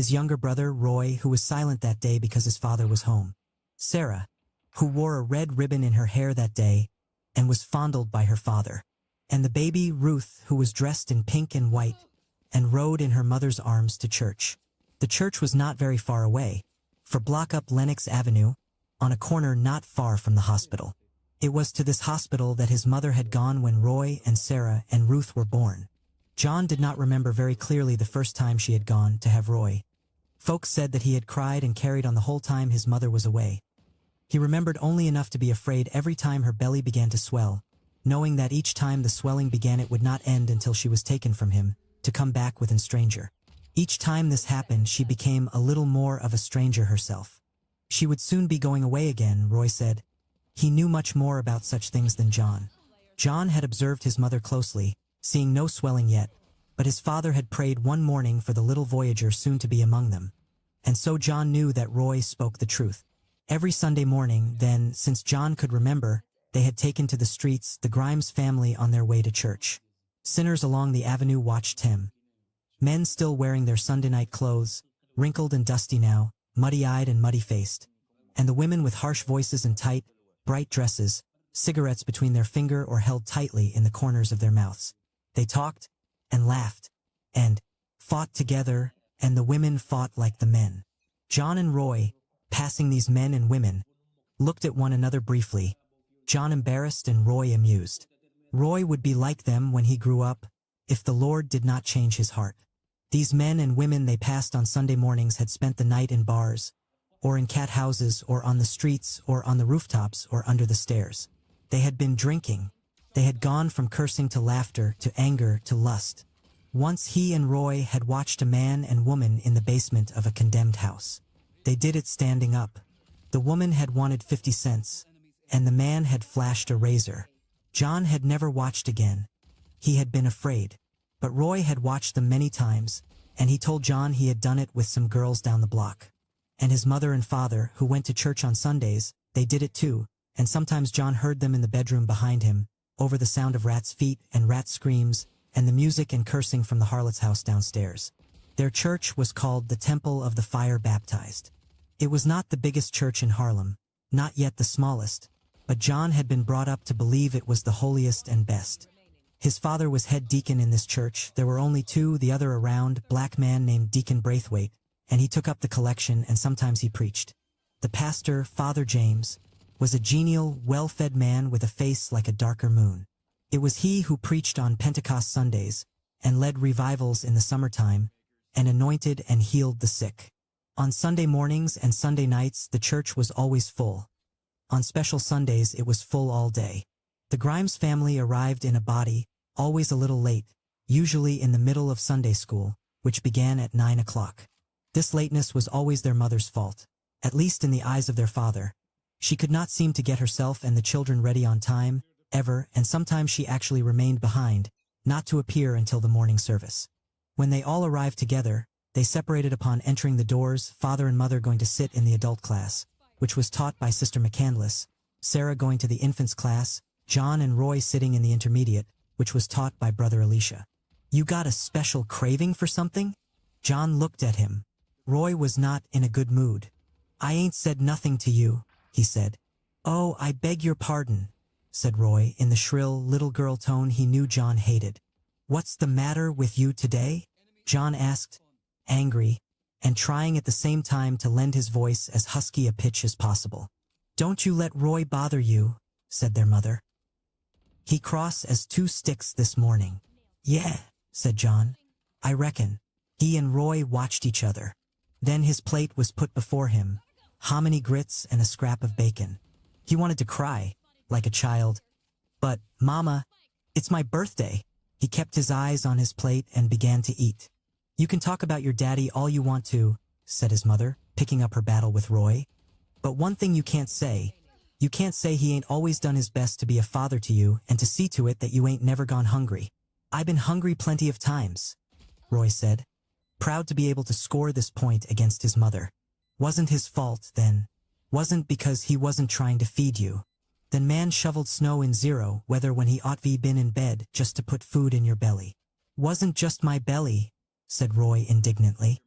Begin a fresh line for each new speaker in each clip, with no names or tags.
his younger brother, Roy, who was silent that day because his father was home, Sarah, who wore a red ribbon in her hair that day and was fondled by her father, and the baby, Ruth, who was dressed in pink and white and rode in her mother's arms to church. The church was not very far away, for block up Lenox Avenue, on a corner not far from the hospital. It was to this hospital that his mother had gone when Roy and Sarah and Ruth were born. John did not remember very clearly the first time she had gone to have Roy. Folks said that he had cried and carried on the whole time his mother was away. He remembered only enough to be afraid every time her belly began to swell, knowing that each time the swelling began it would not end until she was taken from him, to come back with a stranger. Each time this happened she became a little more of a stranger herself. She would soon be going away again, Roy said. He knew much more about such things than John. John had observed his mother closely, seeing no swelling yet, but his father had prayed one morning for the little voyager soon to be among them. And so John knew that Roy spoke the truth. Every Sunday morning, then, since John could remember, they had taken to the streets the Grimes family on their way to church. Sinners along the avenue watched him. Men still wearing their Sunday night clothes, wrinkled and dusty now, muddy-eyed and muddy-faced. And the women with harsh voices and tight, bright dresses, cigarettes between their finger or held tightly in the corners of their mouths. They talked, and laughed, and fought together, and the women fought like the men. John and Roy, passing these men and women, looked at one another briefly, John embarrassed and Roy amused. Roy would be like them when he grew up, if the Lord did not change his heart. These men and women they passed on Sunday mornings had spent the night in bars, or in cat houses, or on the streets, or on the rooftops, or under the stairs. They had been drinking. They had gone from cursing to laughter, to anger, to lust. Once he and Roy had watched a man and woman in the basement of a condemned house. They did it standing up. The woman had wanted 50 cents, and the man had flashed a razor. John had never watched again. He had been afraid. But Roy had watched them many times, and he told John he had done it with some girls down the block. And his mother and father, who went to church on Sundays, they did it too, and sometimes John heard them in the bedroom behind him, over the sound of rats' feet and rat screams, and the music and cursing from the harlot's house downstairs. Their church was called the Temple of the Fire Baptized. It was not the biggest church in Harlem, not yet the smallest, but John had been brought up to believe it was the holiest and best. His father was head deacon in this church. There were only two, the other a round, black man named Deacon Braithwaite, and he took up the collection and sometimes he preached. The pastor, Father James, was a genial, well-fed man with a face like a darker moon. It was he who preached on Pentecost Sundays and led revivals in the summertime and anointed and healed the sick. On Sunday mornings and Sunday nights the church was always full. On special Sundays it was full all day. The Grimes family arrived in a body, always a little late, usually in the middle of Sunday school, which began at 9 o'clock. This lateness was always their mother's fault, at least in the eyes of their father. She could not seem to get herself and the children ready on time, ever, and sometimes she actually remained behind, not to appear until the morning service. When they all arrived together, they separated upon entering the doors, father and mother going to sit in the adult class, which was taught by Sister McCandless, Sarah going to the infants class, John and Roy sitting in the intermediate, which was taught by Brother Alicia. "You got a special craving for something?" John looked at him. Roy was not in a good mood. "I ain't said nothing to you," he said. "Oh, I beg your pardon," said Roy in the shrill little girl tone he knew John hated. "What's the matter with you today?" John asked, angry, and trying at the same time to lend his voice as husky a pitch as possible. "Don't you let Roy bother you," said their mother. "He cross as two sticks this morning." "Yeah," said John. "I reckon." He and Roy watched each other. Then his plate was put before him, hominy grits and a scrap of bacon. He wanted to cry, like a child. "But, Mama, it's my birthday." He kept his eyes on his plate and began to eat. "You can talk about your daddy all you want to," said his mother, picking up her battle with Roy. "But one thing you can't say. You can't say he ain't always done his best to be a father to you and to see to it that you ain't never gone hungry." "I been hungry plenty of times," Roy said, proud to be able to score this point against his mother. "Wasn't his fault, then. Wasn't because he wasn't trying to feed you. Then man shoveled snow in zero weather when he ought to been in bed just to put food in your belly." "Wasn't just my belly," said Roy indignantly.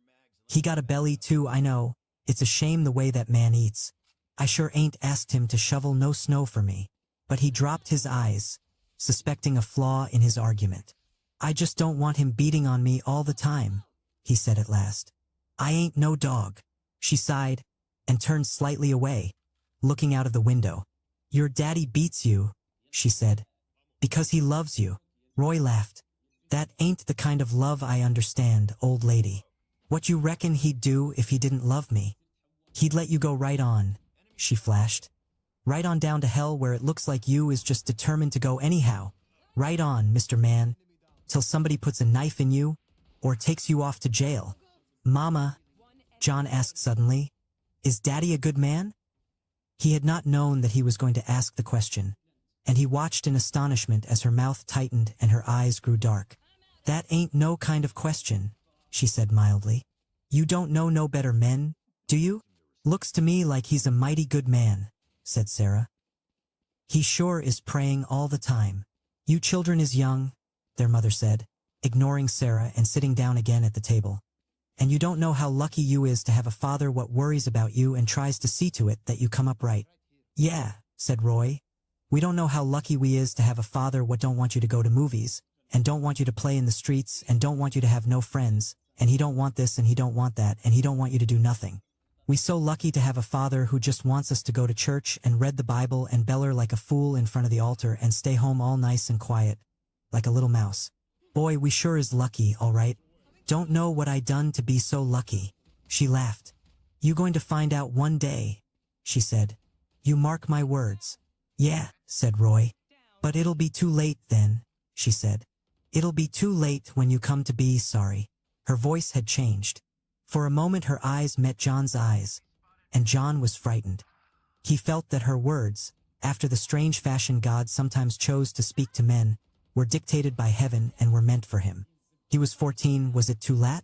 He got a belly too, I know. It's a shame the way that man eats. I sure ain't asked him to shovel no snow for me. But he dropped his eyes, suspecting a flaw in his argument. I just don't want him beating on me all the time, he said at last. I ain't no dog. She sighed and turned slightly away, looking out of the window. Your daddy beats you, she said. Because he loves you. Roy laughed. That ain't the kind of love I understand, old lady. What you reckon he'd do if he didn't love me? He'd let you go right on, she flashed. Right on down to hell where it looks like you is just determined to go anyhow. Right on, Mr. Man, till somebody puts a knife in you or takes you off to jail. Mama, John asked suddenly, is Daddy a good man? He had not known that he was going to ask the question, and he watched in astonishment as her mouth tightened and her eyes grew dark. That ain't no kind of question, she said mildly. You don't know no better men, do you? Looks to me like he's a mighty good man, said Sarah. He sure is praying all the time. You children is young, their mother said, ignoring Sarah and sitting down again at the table. And you don't know how lucky you is to have a father what worries about you and tries to see to it that you come up right. Yeah, said Roy. We don't know how lucky we is to have a father what don't want you to go to movies, and don't want you to play in the streets, and don't want you to have no friends, and he don't want this and he don't want that, and he don't want you to do nothing. We so lucky to have a father who just wants us to go to church and read the Bible and beller like a fool in front of the altar and stay home all nice and quiet, like a little mouse. Boy, we sure is lucky, all right. Don't know what I done to be so lucky. She laughed. You going to find out one day, she said. You mark my words. Yeah, said Roy. But it'll be too late then, she said. It'll be too late when you come to be sorry. Her voice had changed. For a moment her eyes met John's eyes, and John was frightened. He felt that her words, after the strange fashion God sometimes chose to speak to men, were dictated by heaven and were meant for him. He was 14, was it too late?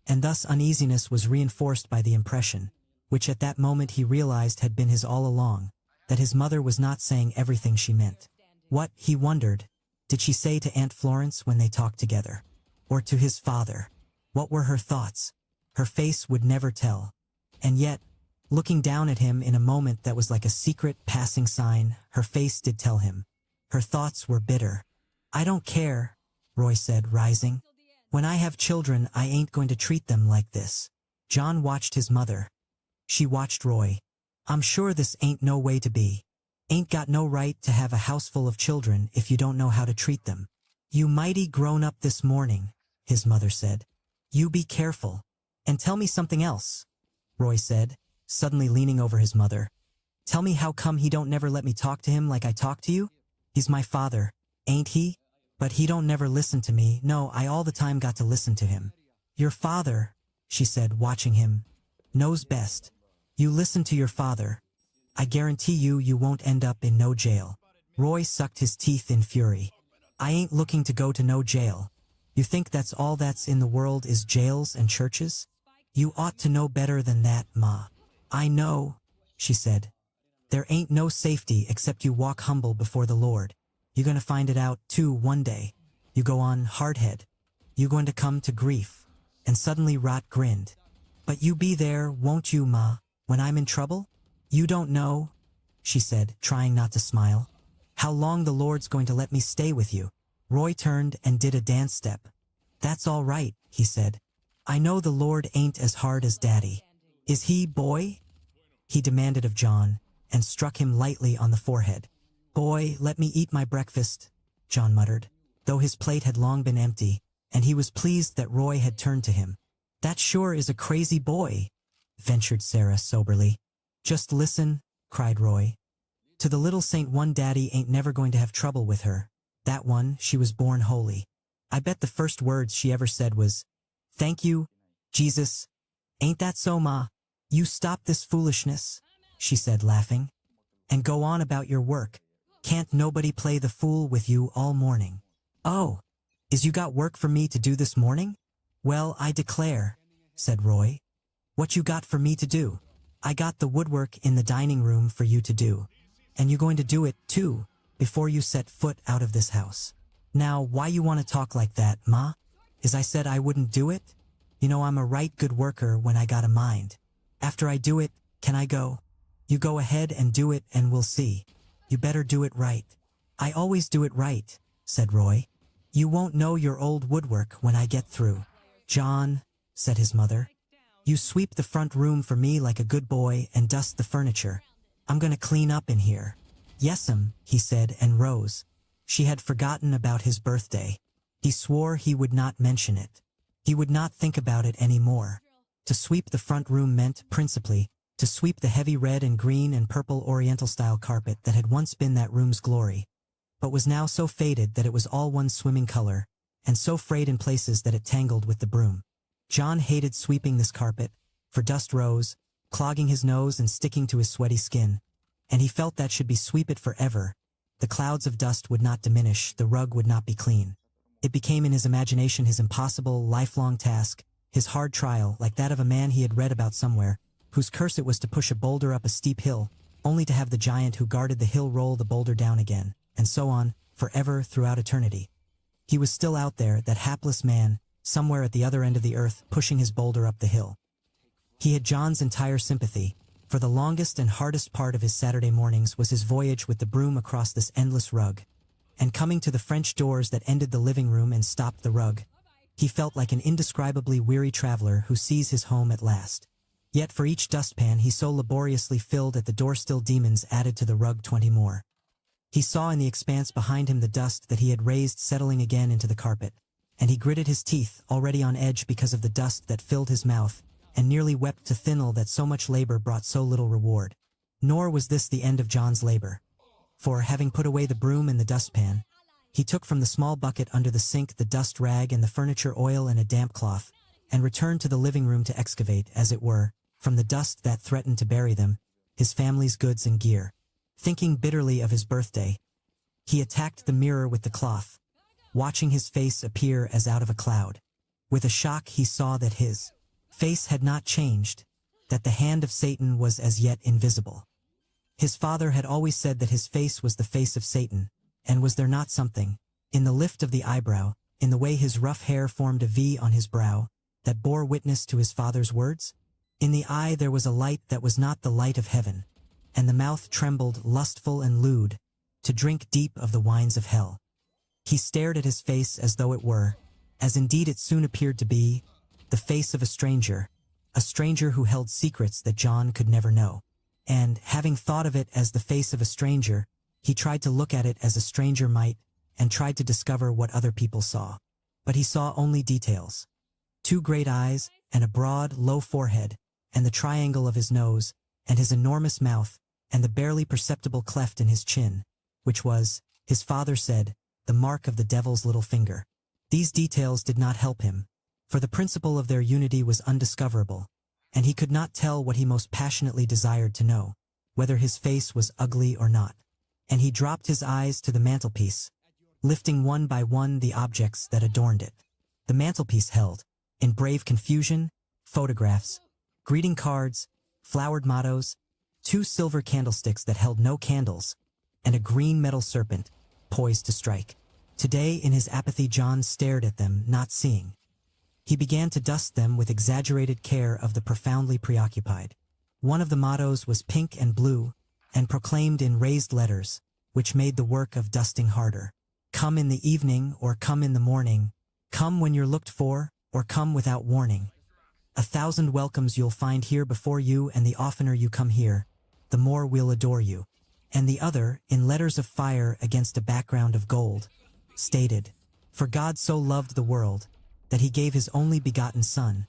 And thus uneasiness was reinforced by the impression, which at that moment he realized had been his all along, that his mother was not saying everything she meant. What, he wondered, did she say to Aunt Florence when they talked together? Or to his father? What were her thoughts? Her face would never tell. And yet, looking down at him in a moment that was like a secret passing sign, her face did tell him. Her thoughts were bitter. I don't care, Roy said, rising. When I have children, I ain't going to treat them like this. John watched his mother. She watched Roy. I'm sure this ain't no way to be. Ain't got no right to have a house full of children if you don't know how to treat them. You mighty grown up this morning, his mother said. You be careful. And tell me something else, Roy said, suddenly leaning over his mother. Tell me how come he don't never let me talk to him like I talk to you? He's my father, ain't he? But he don't never listen to me. No, I all the time got to listen to him. Your father, she said, watching him, knows best. You listen to your father. I guarantee you won't end up in no jail. Roy sucked his teeth in fury. I ain't looking to go to no jail. You think that's all that's in the world is jails and churches? You ought to know better than that, Ma. I know, she said. There ain't no safety except you walk humble before the Lord. You're going to find it out, too, one day. You go on hardhead. You going to come to grief. And suddenly Rot grinned. But you be there, won't you, Ma, when I'm in trouble? You don't know, she said, trying not to smile. How long the Lord's going to let me stay with you? Roy turned and did a dance step. That's all right, he said. I know the Lord ain't as hard as Daddy. Is he, boy? He demanded of John, and struck him lightly on the forehead. Boy, let me eat my breakfast, John muttered, though his plate had long been empty, and he was pleased that Roy had turned to him. That sure is a crazy boy, ventured Sarah soberly. Just listen, cried Roy. To the little Saint one, Daddy ain't never going to have trouble with her. That one, she was born holy. I bet the first words she ever said was, Thank you, Jesus. Ain't that so, Ma? You stop this foolishness, she said, laughing, and go on about your work. Can't nobody play the fool with you all morning? Oh, is you got work for me to do this morning? Well, I declare, said Roy. What you got for me to do? I got the woodwork in the dining room for you to do. And you going to do it, too, before you set foot out of this house. Now, why you want to talk like that, Ma? Is I said I wouldn't do it? You know I'm a right good worker when I got a mind. After I do it, can I go? You go ahead and do it and we'll see. You better do it right. I always do it right, said Roy. You won't know your old woodwork when I get through. John, said his mother, you sweep the front room for me like a good boy and dust the furniture. I'm gonna clean up in here. Yes'm, he said and rose. She had forgotten about his birthday. He swore he would not mention it. He would not think about it any more. To sweep the front room meant, principally, to sweep the heavy red and green and purple Oriental-style carpet that had once been that room's glory, but was now so faded that it was all one swimming color, and so frayed in places that it tangled with the broom. John hated sweeping this carpet, for dust rose, clogging his nose and sticking to his sweaty skin, and he felt that should be sweep it forever. The clouds of dust would not diminish, the rug would not be clean. It became in his imagination his impossible, lifelong task, his hard trial, like that of a man he had read about somewhere, whose curse it was to push a boulder up a steep hill, only to have the giant who guarded the hill roll the boulder down again, and so on, forever throughout eternity. He was still out there, that hapless man, somewhere at the other end of the earth, pushing his boulder up the hill. He had John's entire sympathy, for the longest and hardest part of his Saturday mornings was his voyage with the broom across this endless rug, and coming to the French doors that ended the living room and stopped the rug, he felt like an indescribably weary traveler who sees his home at last. Yet for each dustpan he so laboriously filled at the door still demons added to the rug 20 more. He saw in the expanse behind him the dust that he had raised settling again into the carpet, and he gritted his teeth, already on edge because of the dust that filled his mouth, and nearly wept to Thinel that so much labor brought so little reward. Nor was this the end of John's labor. For, having put away the broom and the dustpan, he took from the small bucket under the sink the dust rag and the furniture oil and a damp cloth, and returned to the living room to excavate, as it were, from the dust that threatened to bury them, his family's goods and gear. Thinking bitterly of his birthday, he attacked the mirror with the cloth, watching his face appear as out of a cloud. With a shock he saw that his face had not changed, that the hand of Satan was as yet invisible. His father had always said that his face was the face of Satan, and was there not something, in the lift of the eyebrow, in the way his rough hair formed a V on his brow, that bore witness to his father's words? In the eye there was a light that was not the light of heaven, and the mouth trembled lustful and lewd, to drink deep of the wines of hell. He stared at his face as though it were, as indeed it soon appeared to be, the face of a stranger who held secrets that John could never know. And, having thought of it as the face of a stranger, he tried to look at it as a stranger might, and tried to discover what other people saw. But he saw only details. 2 great eyes, and a broad, low forehead, and the triangle of his nose, and his enormous mouth, and the barely perceptible cleft in his chin, which was, his father said, the mark of the devil's little finger. These details did not help him, for the principle of their unity was undiscoverable, and he could not tell what he most passionately desired to know, whether his face was ugly or not. And he dropped his eyes to the mantelpiece, lifting one by one the objects that adorned it. The mantelpiece held, in brave confusion, photographs, greeting cards, flowered mottos, 2 silver candlesticks that held no candles, and a green metal serpent, poised to strike. Today, in his apathy, John stared at them, not seeing. He began to dust them with exaggerated care of the profoundly preoccupied. One of the mottos was pink and blue, and proclaimed in raised letters, which made the work of dusting harder. Come in the evening or come in the morning, come when you're looked for, or come without warning. 1,000 welcomes you'll find here before you, and the oftener you come here, the more we'll adore you. And the other, in letters of fire against a background of gold, stated, For God so loved the world, that he gave his only begotten Son,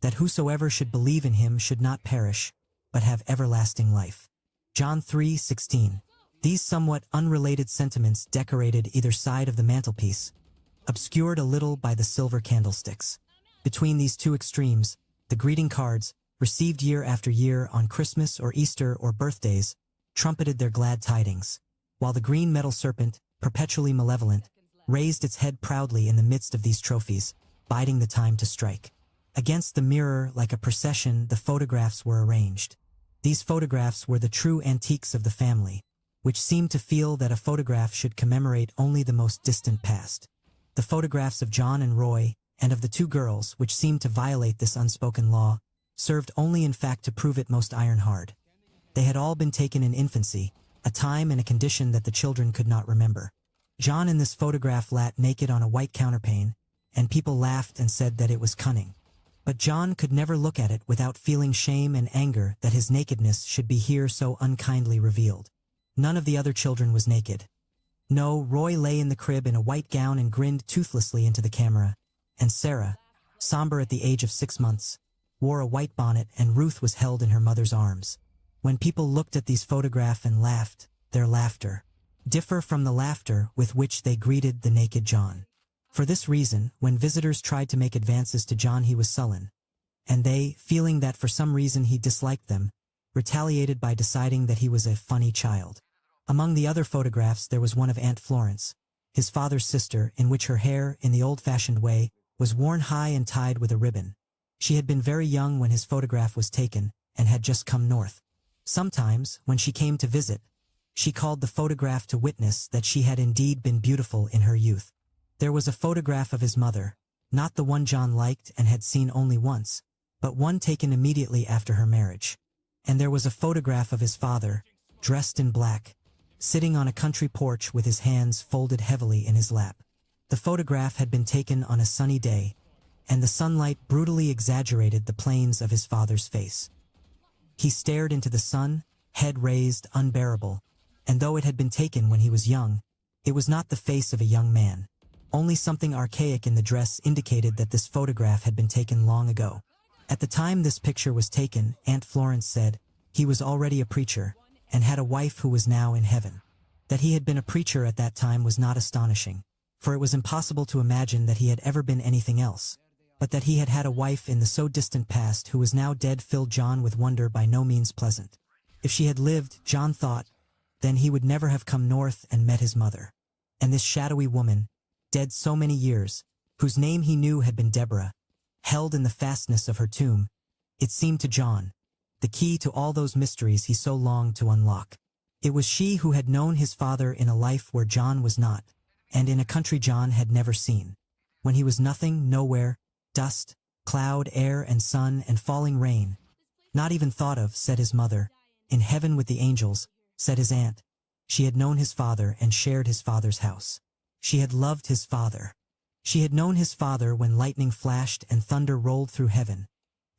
that whosoever should believe in him should not perish, but have everlasting life. John 3:16. These somewhat unrelated sentiments decorated either side of the mantelpiece, obscured a little by the silver candlesticks. Between these 2 extremes, the greeting cards, received year after year on Christmas or Easter or birthdays, trumpeted their glad tidings, while the green metal serpent, perpetually malevolent, raised its head proudly in the midst of these trophies, biding the time to strike. Against the mirror, like a procession, the photographs were arranged. These photographs were the true antiques of the family, which seemed to feel that a photograph should commemorate only the most distant past. The photographs of John and Roy, and of the two girls, which seemed to violate this unspoken law, served only in fact to prove it most iron-hard. They had all been taken in infancy, a time and a condition that the children could not remember. John in this photograph sat naked on a white counterpane, and people laughed and said that it was cunning. But John could never look at it without feeling shame and anger that his nakedness should be here so unkindly revealed. None of the other children was naked. No, Roy lay in the crib in a white gown and grinned toothlessly into the camera, and Sarah, somber at the age of 6 months, wore a white bonnet, and Ruth was held in her mother's arms. When people looked at these photographs and laughed, their laughter differed from the laughter with which they greeted the naked John. For this reason, when visitors tried to make advances to John, he was sullen, and they, feeling that for some reason he disliked them, retaliated by deciding that he was a funny child. Among the other photographs there was one of Aunt Florence, his father's sister, in which her hair, in the old-fashioned way, was worn high and tied with a ribbon. She had been very young when his photograph was taken, and had just come north. Sometimes, when she came to visit, she called the photograph to witness that she had indeed been beautiful in her youth. There was a photograph of his mother, not the one John liked and had seen only once, but one taken immediately after her marriage. And there was a photograph of his father, dressed in black, sitting on a country porch with his hands folded heavily in his lap. The photograph had been taken on a sunny day, and the sunlight brutally exaggerated the planes of his father's face. He stared into the sun, head raised, unbearable, and though it had been taken when he was young, it was not the face of a young man. Only something archaic in the dress indicated that this photograph had been taken long ago. At the time this picture was taken, Aunt Florence said, he was already a preacher, and had a wife who was now in heaven. That he had been a preacher at that time was not astonishing, for it was impossible to imagine that he had ever been anything else. But that he had had a wife in the so distant past who was now dead filled John with wonder by no means pleasant. If she had lived, John thought, then he would never have come north and met his mother. And this shadowy woman, dead so many years, whose name he knew had been Deborah, held in the fastness of her tomb, it seemed to John, the key to all those mysteries he so longed to unlock. It was she who had known his father in a life where John was not, and in a country John had never seen. When he was nothing, nowhere, dust, cloud, air and sun and falling rain. Not even thought of, said his mother. In heaven with the angels, said his aunt. She had known his father and shared his father's house. She had loved his father. She had known his father when lightning flashed and thunder rolled through heaven.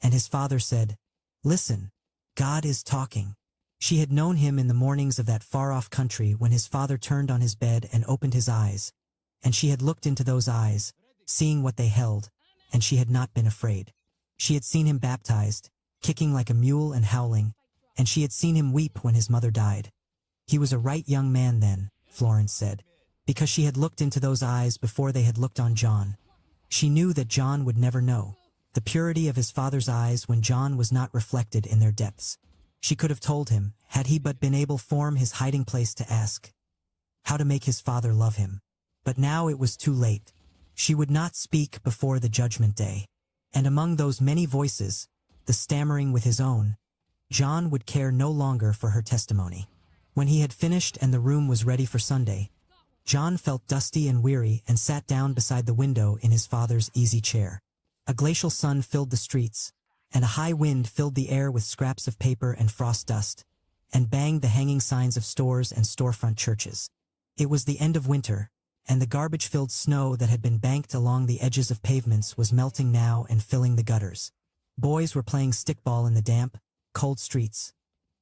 And his father said, "Listen, God is talking." She had known him in the mornings of that far-off country when his father turned on his bed and opened his eyes, and she had looked into those eyes, seeing what they held, and she had not been afraid. She had seen him baptized, kicking like a mule and howling, and she had seen him weep when his mother died. He was a right young man then, Florence said, because she had looked into those eyes before they had looked on John. She knew that John would never know the purity of his father's eyes when John was not reflected in their depths. She could have told him, had he but been able to form his hiding place to ask how to make his father love him. But now it was too late. She would not speak before the judgment day. And among those many voices, the stammering with his own, John would care no longer for her testimony. When he had finished and the room was ready for Sunday, John felt dusty and weary and sat down beside the window in his father's easy chair. A glacial sun filled the streets, and a high wind filled the air with scraps of paper and frost dust, and banged the hanging signs of stores and storefront churches. It was the end of winter, and the garbage-filled snow that had been banked along the edges of pavements was melting now and filling the gutters. Boys were playing stickball in the damp, cold streets.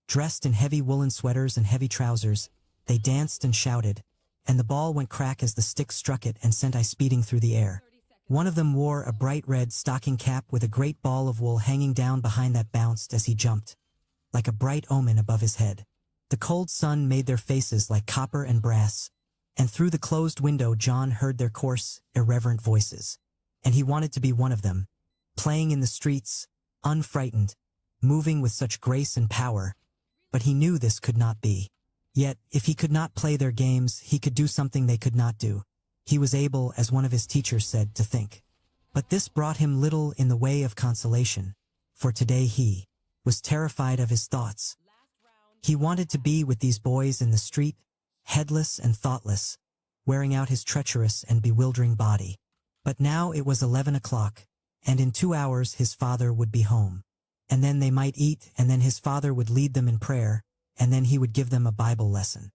Dressed in heavy woolen sweaters and heavy trousers, they danced and shouted, and the ball went crack as the stick struck it and sent ice speeding through the air. One of them wore a bright red stocking cap with a great ball of wool hanging down behind that bounced as he jumped, like a bright omen above his head. The cold sun made their faces like copper and brass, and through the closed window John heard their coarse, irreverent voices. And he wanted to be one of them, playing in the streets, unfrightened, moving with such grace and power. But he knew this could not be. Yet, if he could not play their games, he could do something they could not do. He was able, as one of his teachers said, to think. But this brought him little in the way of consolation, for today he was terrified of his thoughts. He wanted to be with these boys in the street, headless and thoughtless, wearing out his treacherous and bewildering body. But now it was 11 o'clock, and in 2 hours his father would be home. And then they might eat, and then his father would lead them in prayer, and then he would give them a Bible lesson.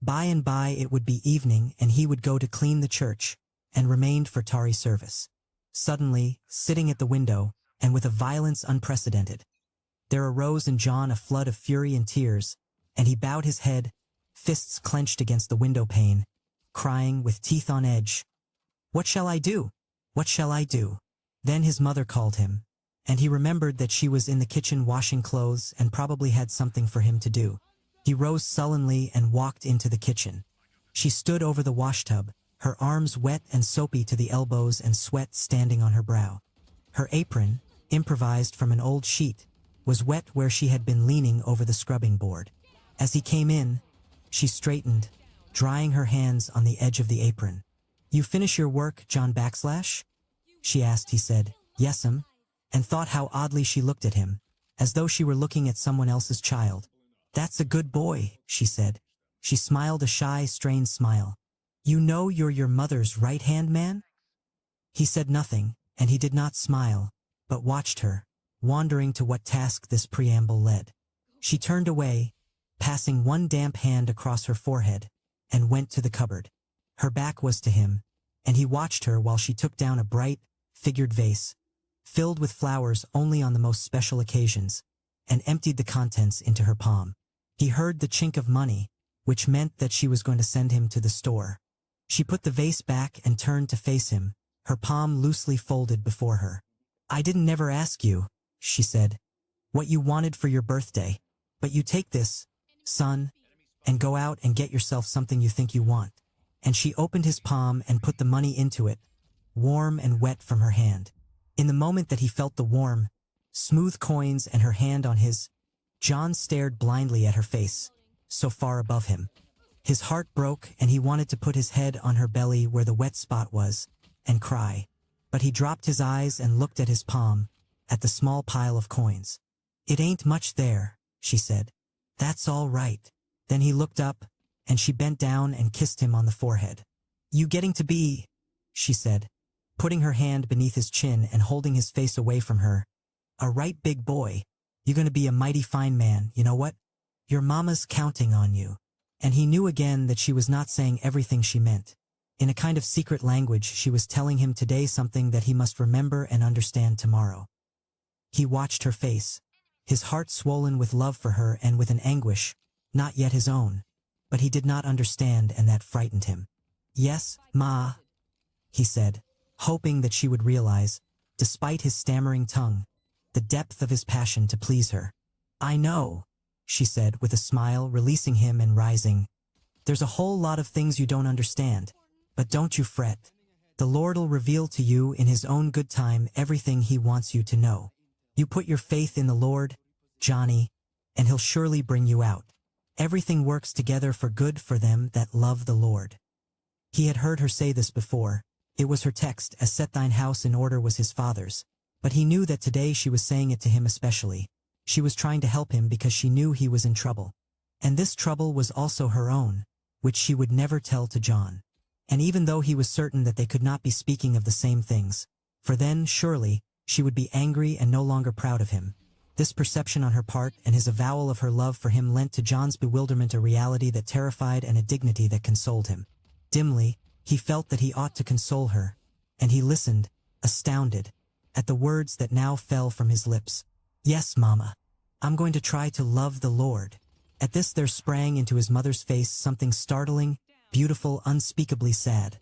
By and by it would be evening, and he would go to clean the church, and remained for Tari service. Suddenly, sitting at the window, and with a violence unprecedented, there arose in John a flood of fury and tears, and he bowed his head, fists clenched against the window pane, crying with teeth on edge, "What shall I do? What shall I do?" Then his mother called him, and he remembered that she was in the kitchen washing clothes and probably had something for him to do. He rose sullenly and walked into the kitchen. She stood over the washtub, her arms wet and soapy to the elbows and sweat standing on her brow. Her apron, improvised from an old sheet, was wet where she had been leaning over the scrubbing board. As he came in, she straightened, drying her hands on the edge of the apron. "You finish your work, John Backslash?" she asked. He said, "Yes'm," and thought how oddly she looked at him, as though she were looking at someone else's child. "That's a good boy," she said. She smiled a shy, strained smile. "You know you're your mother's right-hand man?" He said nothing, and he did not smile, but watched her, wondering to what task this preamble led. She turned away, passing one damp hand across her forehead, and went to the cupboard. Her back was to him, and he watched her while she took down a bright, figured vase, filled with flowers only on the most special occasions, and emptied the contents into her palm. He heard the chink of money, which meant that she was going to send him to the store. She put the vase back and turned to face him, her palm loosely folded before her. "I didn't never ask you," she said, "what you wanted for your birthday, but you take this, son, and go out and get yourself something you think you want." And she opened his palm and put the money into it, warm and wet from her hand. In the moment that he felt the warm, smooth coins and her hand on his, John stared blindly at her face, so far above him. His heart broke and he wanted to put his head on her belly where the wet spot was, and cry. But he dropped his eyes and looked at his palm, at the small pile of coins. "It ain't much there," she said. "That's all right." Then he looked up, and she bent down and kissed him on the forehead. "You getting to be," she said, putting her hand beneath his chin and holding his face away from her, "a right big boy. You gonna be a mighty fine man, you know what? Your mama's counting on you." And he knew again that she was not saying everything she meant. In a kind of secret language, she was telling him today something that he must remember and understand tomorrow. He watched her face, his heart swollen with love for her and with an anguish, not yet his own, but he did not understand, and that frightened him. "Yes, Ma," he said, hoping that she would realize, despite his stammering tongue, the depth of his passion to please her. "I know," she said with a smile, releasing him and rising. "There's a whole lot of things you don't understand, but don't you fret. The Lord'll reveal to you in his own good time everything he wants you to know. You put your faith in the Lord, Johnny, and he'll surely bring you out. Everything works together for good for them that love the Lord." He had heard her say this before. It was her text, "As set thine house in order," was his father's. But he knew that today she was saying it to him especially. She was trying to help him because she knew he was in trouble. And this trouble was also her own, which she would never tell to John. And even though he was certain that they could not be speaking of the same things, for then, surely, she would be angry and no longer proud of him. This perception on her part and his avowal of her love for him lent to John's bewilderment a reality that terrified and a dignity that consoled him. Dimly, he felt that he ought to console her, and he listened, astounded, at the words that now fell from his lips. "Yes, Mama. I'm going to try to love the Lord." At this there sprang into his mother's face something startling, beautiful, unspeakably sad,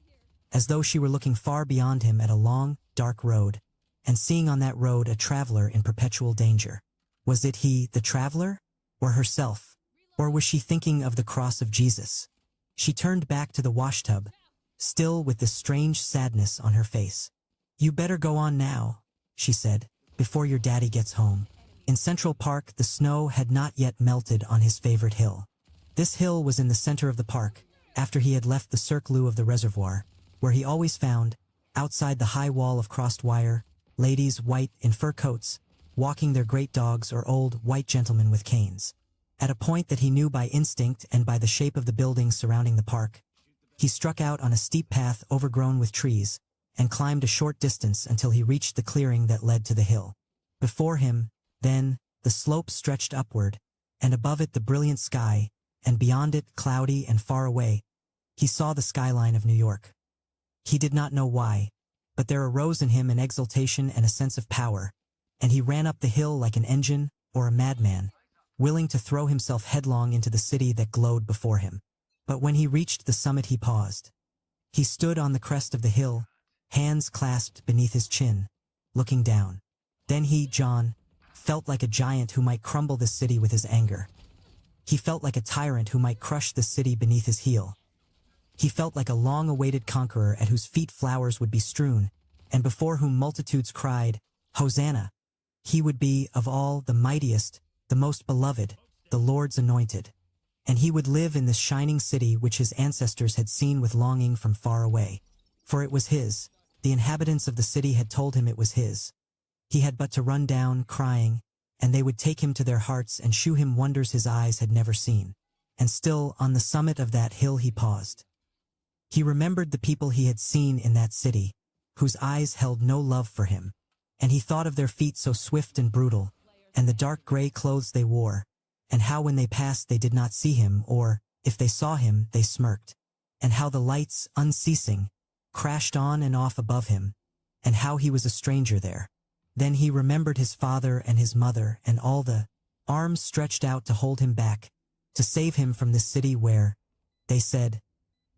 as though she were looking far beyond him at a long, dark road, and seeing on that road a traveler in perpetual danger. Was it he, the traveler, or herself, or was she thinking of the cross of Jesus? She turned back to the washtub, still with this strange sadness on her face. "You better go on now," she said, "before your daddy gets home." In Central Park, the snow had not yet melted on his favorite hill. This hill was in the center of the park, after he had left the circle of the reservoir, where he always found, outside the high wall of crossed wire, ladies white in fur coats, walking their great dogs, or old white gentlemen with canes. At a point that he knew by instinct and by the shape of the buildings surrounding the park, he struck out on a steep path overgrown with trees, and climbed a short distance until he reached the clearing that led to the hill. Before him, then, the slope stretched upward, and above it the brilliant sky, and beyond it, cloudy and far away, he saw the skyline of New York. He did not know why, but there arose in him an exultation and a sense of power, and he ran up the hill like an engine or a madman, willing to throw himself headlong into the city that glowed before him. But when he reached the summit he paused. He stood on the crest of the hill, hands clasped beneath his chin, looking down. Then he, John, felt like a giant who might crumble the city with his anger. He felt like a tyrant who might crush the city beneath his heel. He felt like a long-awaited conqueror at whose feet flowers would be strewn, and before whom multitudes cried, Hosanna! He would be, of all, the mightiest, the most beloved, the Lord's anointed. And he would live in this shining city which his ancestors had seen with longing from far away. For it was his. The inhabitants of the city had told him it was his. He had but to run down, crying, and they would take him to their hearts and shew him wonders his eyes had never seen. And still, on the summit of that hill he paused. He remembered the people he had seen in that city, whose eyes held no love for him, and he thought of their feet so swift and brutal, and the dark gray clothes they wore, and how when they passed they did not see him, or, if they saw him, they smirked, and how the lights, unceasing, crashed on and off above him, and how he was a stranger there. Then he remembered his father and his mother and all the arms stretched out to hold him back, to save him from this city where, they said,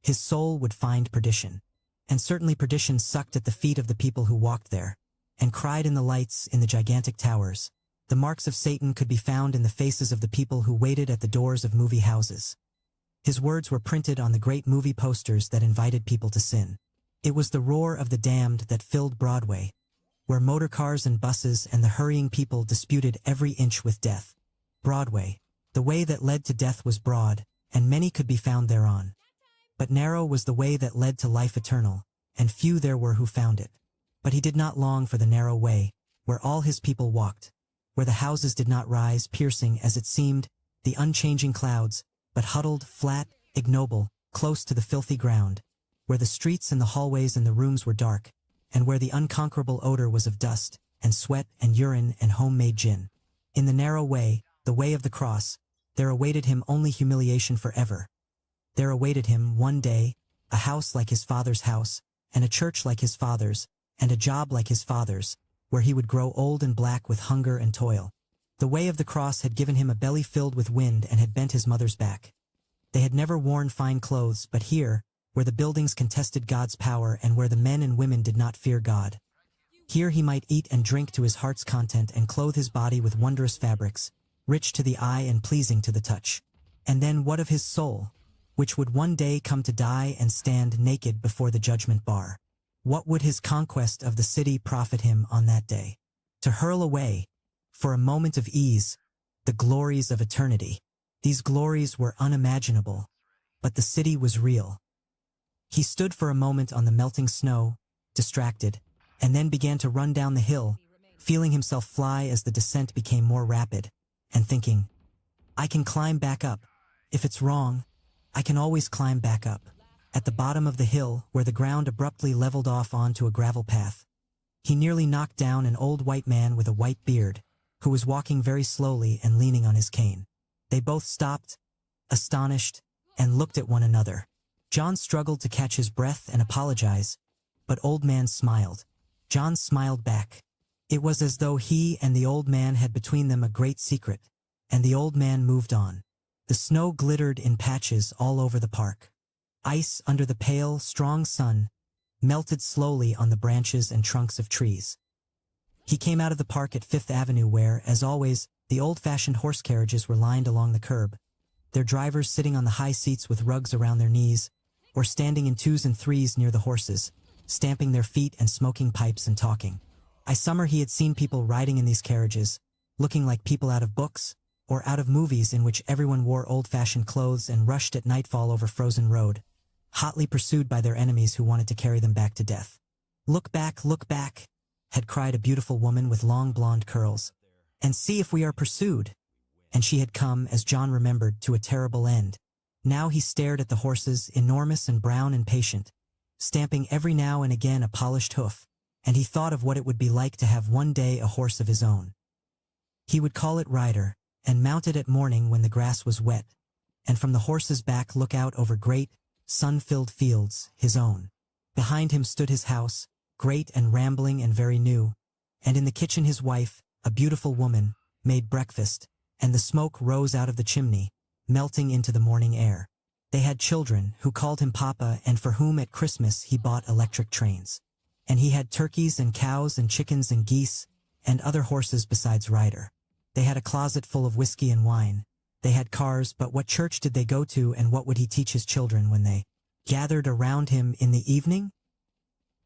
his soul would find perdition. And certainly perdition sucked at the feet of the people who walked there, and cried in the lights in the gigantic towers. The marks of Satan could be found in the faces of the people who waited at the doors of movie houses. His words were printed on the great movie posters that invited people to sin. It was the roar of the damned that filled Broadway, where motor cars and buses and the hurrying people disputed every inch with death. Broadway, the way that led to death was broad, and many could be found thereon. But narrow was the way that led to life eternal, and few there were who found it. But he did not long for the narrow way, where all his people walked, where the houses did not rise, piercing, as it seemed, the unchanging clouds, but huddled, flat, ignoble, close to the filthy ground, where the streets and the hallways and the rooms were dark, and where the unconquerable odor was of dust, and sweat, and urine, and homemade gin. In the narrow way, the way of the cross, there awaited him only humiliation forever. There awaited him, one day, a house like his father's house, and a church like his father's, and a job like his father's, where he would grow old and black with hunger and toil. The way of the cross had given him a belly filled with wind and had bent his mother's back. They had never worn fine clothes, but here, where the buildings contested God's power and where the men and women did not fear God, here he might eat and drink to his heart's content and clothe his body with wondrous fabrics, rich to the eye and pleasing to the touch. And then what of his soul, which would one day come to die and stand naked before the judgment bar? What would his conquest of the city profit him on that day? To hurl away, for a moment of ease, the glories of eternity. These glories were unimaginable, but the city was real. He stood for a moment on the melting snow, distracted, and then began to run down the hill, feeling himself fly as the descent became more rapid, and thinking, I can climb back up. If it's wrong, I can always climb back up. At the bottom of the hill, where the ground abruptly leveled off onto a gravel path, he nearly knocked down an old white man with a white beard, who was walking very slowly and leaning on his cane. They both stopped, astonished, and looked at one another. John struggled to catch his breath and apologize, but old man smiled. John smiled back. It was as though he and the old man had between them a great secret, and the old man moved on. The snow glittered in patches all over the park. Ice under the pale, strong sun melted slowly on the branches and trunks of trees. He came out of the park at Fifth Avenue where, as always, the old-fashioned horse carriages were lined along the curb, their drivers sitting on the high seats with rugs around their knees, or standing in twos and threes near the horses, stamping their feet and smoking pipes and talking. Summer he had seen people riding in these carriages, looking like people out of books, or out of movies in which everyone wore old-fashioned clothes and rushed at nightfall over frozen road, hotly pursued by their enemies who wanted to carry them back to death. Look back, had cried a beautiful woman with long blonde curls, and see if we are pursued. And she had come, as John remembered, to a terrible end. Now he stared at the horses, enormous and brown and patient, stamping every now and again a polished hoof, and he thought of what it would be like to have one day a horse of his own. He would call it Ryder, and mount it at morning when the grass was wet, and from the horse's back look out over great, sun-filled fields, his own. Behind him stood his house, great and rambling and very new, and in the kitchen his wife, a beautiful woman, made breakfast, and the smoke rose out of the chimney, melting into the morning air. They had children, who called him Papa and for whom at Christmas he bought electric trains. And he had turkeys and cows and chickens and geese, and other horses besides Ryder. They had a closet full of whiskey and wine. They had cars, but what church did they go to, and what would he teach his children when they gathered around him in the evening?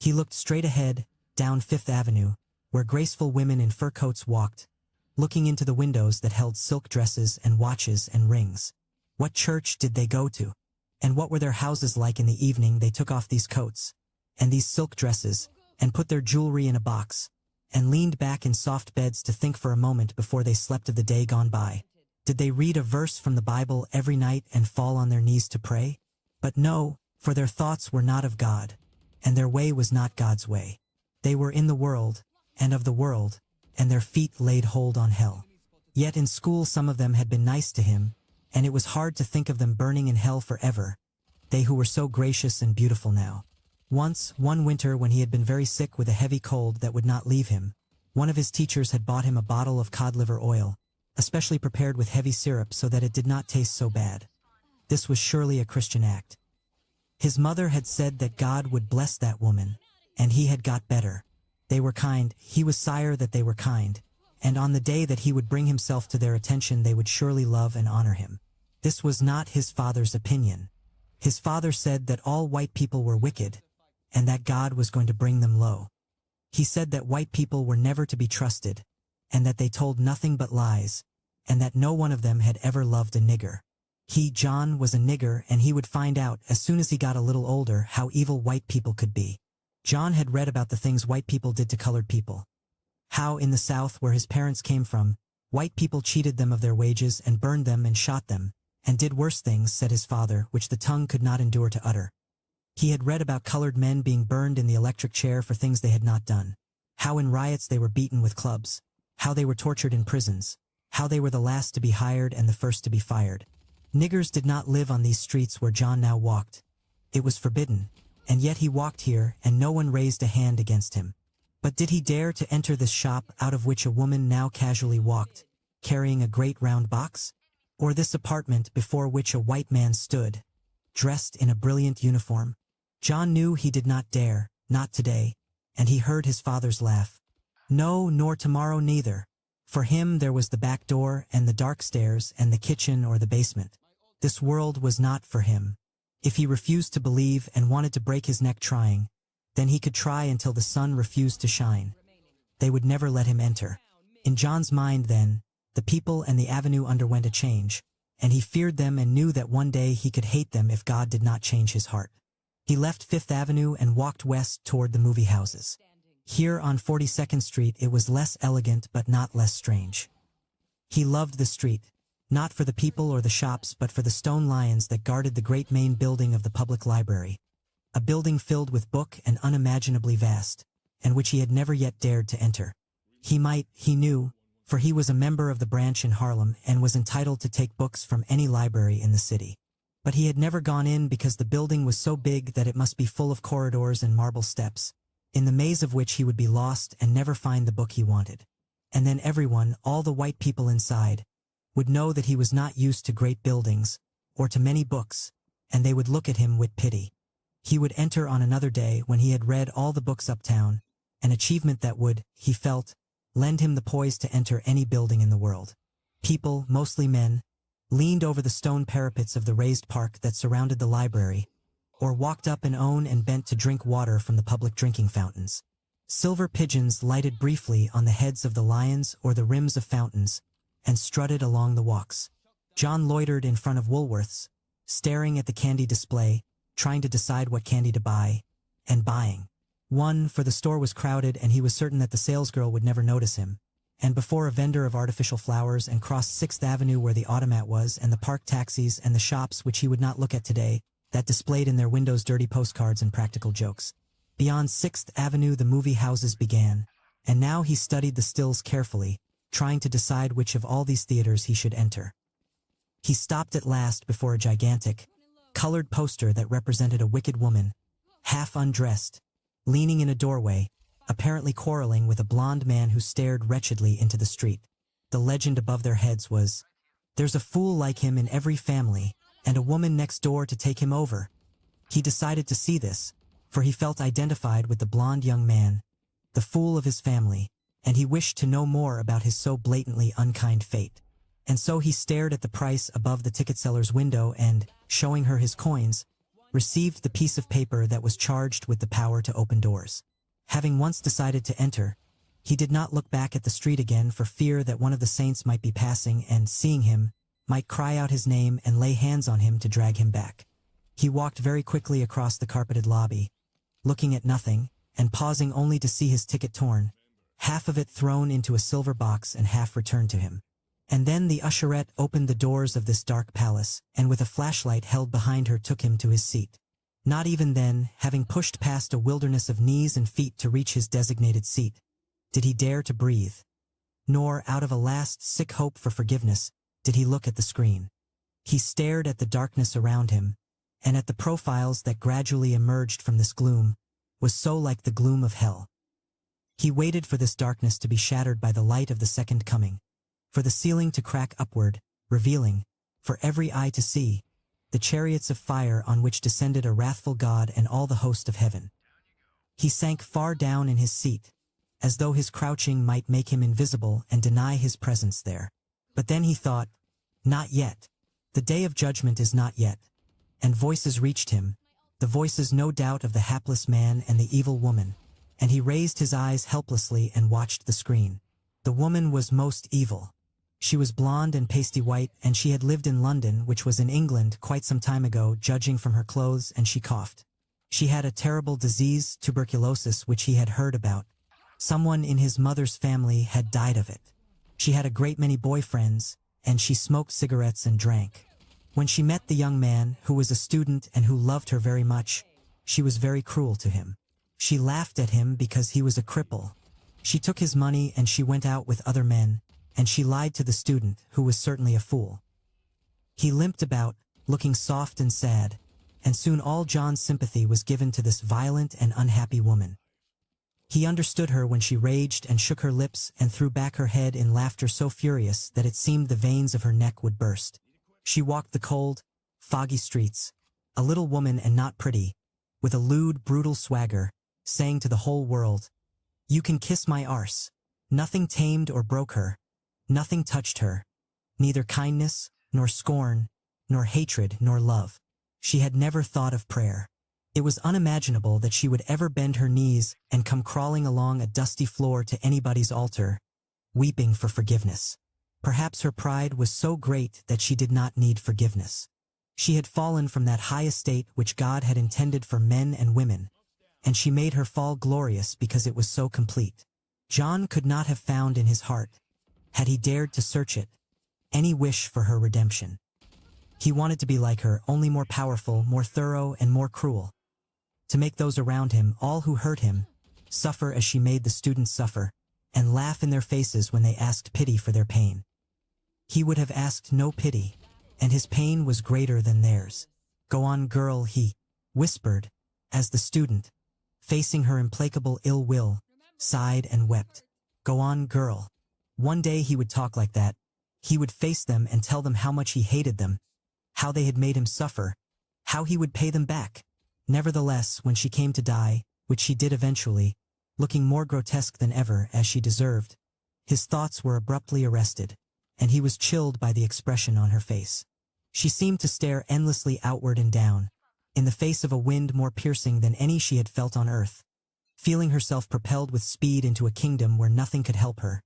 He looked straight ahead, down Fifth Avenue, where graceful women in fur coats walked, looking into the windows that held silk dresses and watches and rings. What church did they go to? And what were their houses like in the evening they took off these coats and these silk dresses, and put their jewelry in a box, and leaned back in soft beds to think for a moment before they slept of the day gone by? Did they read a verse from the Bible every night and fall on their knees to pray? But no, for their thoughts were not of God, and their way was not God's way. They were in the world, and of the world, and their feet laid hold on hell. Yet in school some of them had been nice to him, and it was hard to think of them burning in hell forever, they who were so gracious and beautiful now. Once, one winter when he had been very sick with a heavy cold that would not leave him, one of his teachers had bought him a bottle of cod liver oil, especially prepared with heavy syrup so that it did not taste so bad. This was surely a Christian act. His mother had said that God would bless that woman, and he had got better. They were kind, he was sire that they were kind, and on the day that he would bring himself to their attention they would surely love and honor him. This was not his father's opinion. His father said that all white people were wicked, and that God was going to bring them low. He said that white people were never to be trusted, and that they told nothing but lies, and that no one of them had ever loved a nigger. He, John, was a nigger, and he would find out, as soon as he got a little older, how evil white people could be. John had read about the things white people did to colored people. How, in the South, where his parents came from, white people cheated them of their wages and burned them and shot them, and did worse things, said his father, which the tongue could not endure to utter. He had read about colored men being burned in the electric chair for things they had not done. How in riots they were beaten with clubs. How they were tortured in prisons. How they were the last to be hired and the first to be fired. Niggers did not live on these streets where John now walked. It was forbidden, and yet he walked here and no one raised a hand against him. But did he dare to enter this shop out of which a woman now casually walked, carrying a great round box? Or this apartment before which a white man stood, dressed in a brilliant uniform? John knew he did not dare, not today, and he heard his father's laugh. No, nor tomorrow neither. For him there was the back door and the dark stairs and the kitchen or the basement. This world was not for him. If he refused to believe and wanted to break his neck trying, then he could try until the sun refused to shine. They would never let him enter. In John's mind then, the people and the avenue underwent a change, and he feared them and knew that one day he could hate them if God did not change his heart. He left Fifth Avenue and walked west toward the movie houses. Here on 42nd Street it was less elegant but not less strange. He loved the street, not for the people or the shops but for the stone lions that guarded the great main building of the public library, a building filled with book and unimaginably vast, and which he had never yet dared to enter. He might, he knew, for he was a member of the branch in Harlem and was entitled to take books from any library in the city. But he had never gone in because the building was so big that it must be full of corridors and marble steps, in the maze of which he would be lost and never find the book he wanted. And then everyone, all the white people inside, would know that he was not used to great buildings, or to many books, and they would look at him with pity. He would enter on another day when he had read all the books uptown, an achievement that would, he felt, lend him the poise to enter any building in the world. People, mostly men, leaned over the stone parapets of the raised park that surrounded the library, or walked up and bent to drink water from the public drinking fountains. Silver pigeons lighted briefly on the heads of the lions or the rims of fountains, and strutted along the walks. John loitered in front of Woolworth's, staring at the candy display, trying to decide what candy to buy, and buying one, for the store was crowded and he was certain that the salesgirl would never notice him, and before a vendor of artificial flowers, and crossed 6th Avenue where the automat was, and the park taxis and the shops which he would not look at today, that displayed in their windows dirty postcards and practical jokes. Beyond 6th Avenue the movie houses began, and now he studied the stills carefully, trying to decide which of all these theaters he should enter. He stopped at last before a gigantic, colored poster that represented a wicked woman, half undressed, leaning in a doorway, apparently quarreling with a blond man who stared wretchedly into the street. The legend above their heads was, "There's a fool like him in every family, and a woman next door to take him over." He decided to see this, for he felt identified with the blond young man, the fool of his family, and he wished to know more about his so blatantly unkind fate. And so he stared at the price above the ticket seller's window and, showing her his coins, received the piece of paper that was charged with the power to open doors. Having once decided to enter, he did not look back at the street again for fear that one of the saints might be passing and, seeing him, might cry out his name and lay hands on him to drag him back. He walked very quickly across the carpeted lobby, looking at nothing, and pausing only to see his ticket torn, half of it thrown into a silver box and half returned to him. And then the usherette opened the doors of this dark palace, and with a flashlight held behind her took him to his seat. Not even then, having pushed past a wilderness of knees and feet to reach his designated seat, did he dare to breathe. Nor, out of a last sick hope for forgiveness, did he look at the screen. He stared at the darkness around him, and at the profiles that gradually emerged from this gloom, was so like the gloom of hell. He waited for this darkness to be shattered by the light of the second coming, for the ceiling to crack upward, revealing, for every eye to see, the chariots of fire on which descended a wrathful God and all the host of heaven. He sank far down in his seat, as though his crouching might make him invisible and deny his presence there. But then he thought, not yet. The day of judgment is not yet. And voices reached him, the voices no doubt of the hapless man and the evil woman, and he raised his eyes helplessly and watched the screen. The woman was most evil. She was blonde and pasty white, and she had lived in London, which was in England, quite some time ago, judging from her clothes, and she coughed. She had a terrible disease, tuberculosis, which he had heard about. Someone in his mother's family had died of it. She had a great many boyfriends, and she smoked cigarettes and drank. When she met the young man, who was a student and who loved her very much, she was very cruel to him. She laughed at him because he was a cripple. She took his money and she went out with other men, and she lied to the student, who was certainly a fool. He limped about, looking soft and sad, and soon all John's sympathy was given to this violent and unhappy woman. He understood her when she raged and shook her lips and threw back her head in laughter so furious that it seemed the veins of her neck would burst. She walked the cold, foggy streets, a little woman and not pretty, with a lewd, brutal swagger, saying to the whole world, "You can kiss my arse." Nothing tamed or broke her. Nothing touched her. Neither kindness, nor scorn, nor hatred, nor love. She had never thought of prayer. It was unimaginable that she would ever bend her knees and come crawling along a dusty floor to anybody's altar, weeping for forgiveness. Perhaps her pride was so great that she did not need forgiveness. She had fallen from that high estate which God had intended for men and women, and she made her fall glorious because it was so complete. John could not have found in his heart, had he dared to search it, any wish for her redemption. He wanted to be like her, only more powerful, more thorough, and more cruel. To make those around him, all who hurt him, suffer as she made the students suffer, and laugh in their faces when they asked pity for their pain. He would have asked no pity, and his pain was greater than theirs. "Go on, girl," he whispered, as the student, facing her implacable ill will, sighed and wept. "Go on, girl." One day he would talk like that. He would face them and tell them how much he hated them, how they had made him suffer, how he would pay them back. Nevertheless, when she came to die, which she did eventually, looking more grotesque than ever, as she deserved, his thoughts were abruptly arrested, and he was chilled by the expression on her face. She seemed to stare endlessly outward and down, in the face of a wind more piercing than any she had felt on earth, feeling herself propelled with speed into a kingdom where nothing could help her,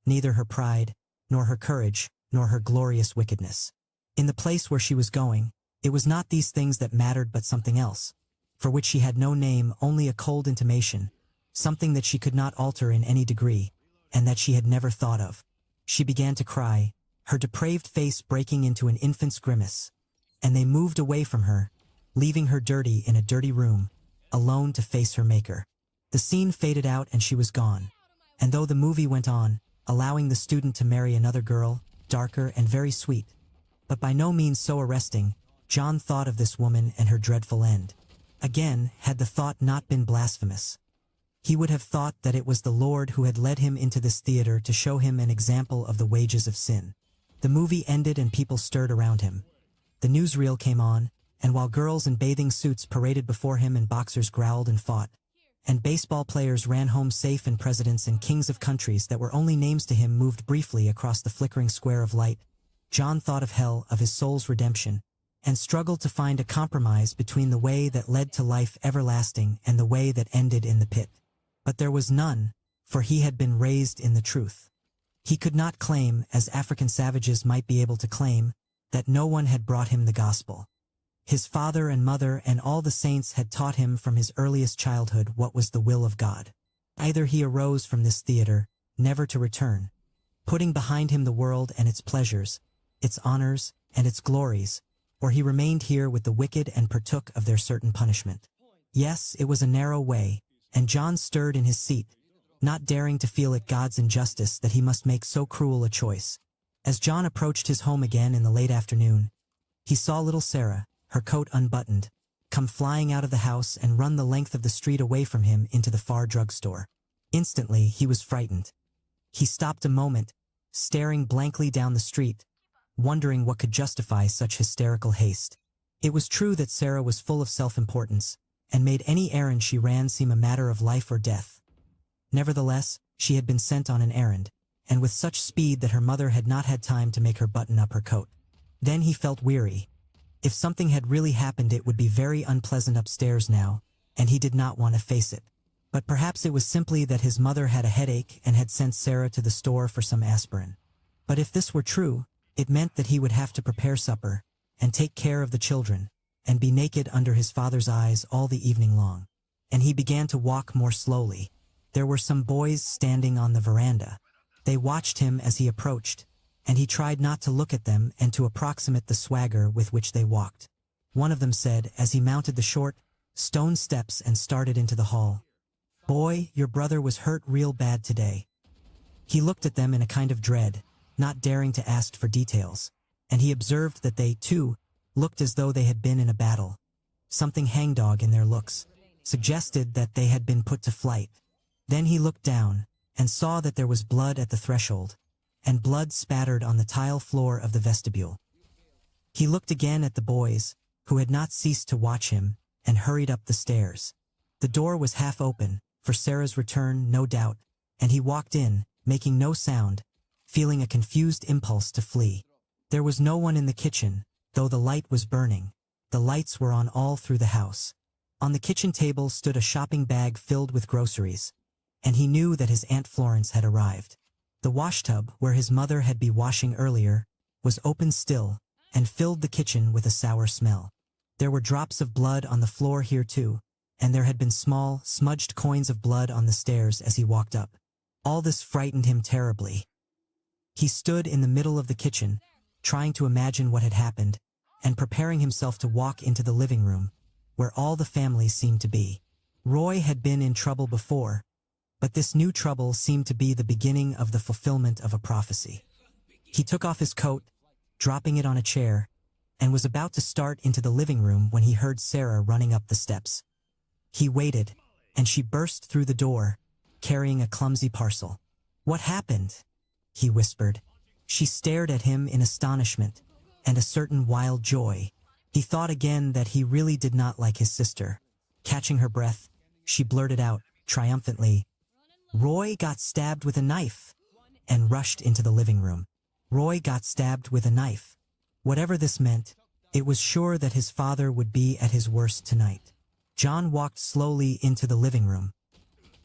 neither her pride, nor her courage, nor her glorious wickedness. In the place where she was going, it was not these things that mattered but something else, for which she had no name, only a cold intimation, something that she could not alter in any degree, and that she had never thought of. She began to cry, her depraved face breaking into an infant's grimace, and they moved away from her, leaving her dirty in a dirty room, alone to face her maker. The scene faded out and she was gone. And though the movie went on, allowing the student to marry another girl, darker and very sweet, but by no means so arresting, John thought of this woman and her dreadful end. Again, had the thought not been blasphemous, he would have thought that it was the Lord who had led him into this theater to show him an example of the wages of sin. The movie ended and people stirred around him. The newsreel came on, and while girls in bathing suits paraded before him and boxers growled and fought, and baseball players ran home safe and presidents and kings of countries that were only names to him moved briefly across the flickering square of light, John thought of hell, of his soul's redemption, and struggled to find a compromise between the way that led to life everlasting and the way that ended in the pit. But there was none, for he had been raised in the truth. He could not claim, as African savages might be able to claim, that no one had brought him the gospel. His father and mother and all the saints had taught him from his earliest childhood what was the will of God. Either he arose from this theater, never to return, putting behind him the world and its pleasures, its honors and its glories, or he remained here with the wicked and partook of their certain punishment. Yes, it was a narrow way, and John stirred in his seat, not daring to feel it God's injustice that he must make so cruel a choice. As John approached his home again in the late afternoon, he saw little Sarah, her coat unbuttoned, come flying out of the house and run the length of the street away from him into the far drugstore. Instantly, he was frightened. He stopped a moment, staring blankly down the street, wondering what could justify such hysterical haste. It was true that Sarah was full of self-importance, and made any errand she ran seem a matter of life or death. Nevertheless, she had been sent on an errand, and with such speed that her mother had not had time to make her button up her coat. Then he felt weary. If something had really happened, it would be very unpleasant upstairs now, and he did not want to face it. But perhaps it was simply that his mother had a headache and had sent Sarah to the store for some aspirin. But if this were true, it meant that he would have to prepare supper, and take care of the children, and be naked under his father's eyes all the evening long. And he began to walk more slowly. There were some boys standing on the veranda. They watched him as he approached, and he tried not to look at them and to approximate the swagger with which they walked. One of them said, as he mounted the short, stone steps and started into the hall, "Boy, your brother was hurt real bad today." He looked at them in a kind of dread, not daring to ask for details, and he observed that they, too, looked as though they had been in a battle. Something hangdog in their looks suggested that they had been put to flight. Then he looked down, and saw that there was blood at the threshold, and blood spattered on the tile floor of the vestibule. He looked again at the boys, who had not ceased to watch him, and hurried up the stairs. The door was half open, for Sarah's return, no doubt, and he walked in, making no sound, feeling a confused impulse to flee. There was no one in the kitchen, though the light was burning. The lights were on all through the house. On the kitchen table stood a shopping bag filled with groceries, and he knew that his Aunt Florence had arrived. The washtub, where his mother had been washing earlier, was open still, and filled the kitchen with a sour smell. There were drops of blood on the floor here too, and there had been small, smudged coins of blood on the stairs as he walked up. All this frightened him terribly. He stood in the middle of the kitchen, trying to imagine what had happened, and preparing himself to walk into the living room, where all the family seemed to be. Roy had been in trouble before, but this new trouble seemed to be the beginning of the fulfillment of a prophecy. He took off his coat, dropping it on a chair, and was about to start into the living room when he heard Sarah running up the steps. He waited, and she burst through the door, carrying a clumsy parcel. "What happened?" he whispered. She stared at him in astonishment and a certain wild joy. He thought again that he really did not like his sister. Catching her breath, she blurted out, triumphantly, "Roy got stabbed with a knife," and rushed into the living room. Roy got stabbed with a knife. Whatever this meant, it was sure that his father would be at his worst tonight. John walked slowly into the living room.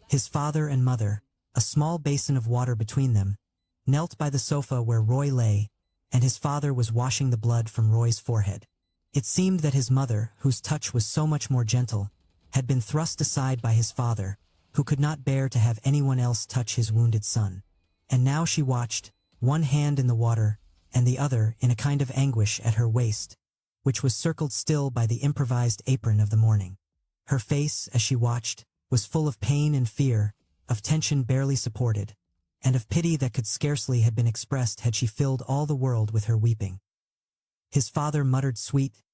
His father and mother, a small basin of water between them, knelt by the sofa where Roy lay, and his father was washing the blood from Roy's forehead. It seemed that his mother, whose touch was so much more gentle, had been thrust aside by his father, who could not bear to have anyone else touch his wounded son. And now she watched, one hand in the water, and the other in a kind of anguish at her waist, which was circled still by the improvised apron of the morning. Her face, as she watched, was full of pain and fear, of tension barely supported, and of pity that could scarcely have been expressed had she filled all the world with her weeping. His father muttered sweet,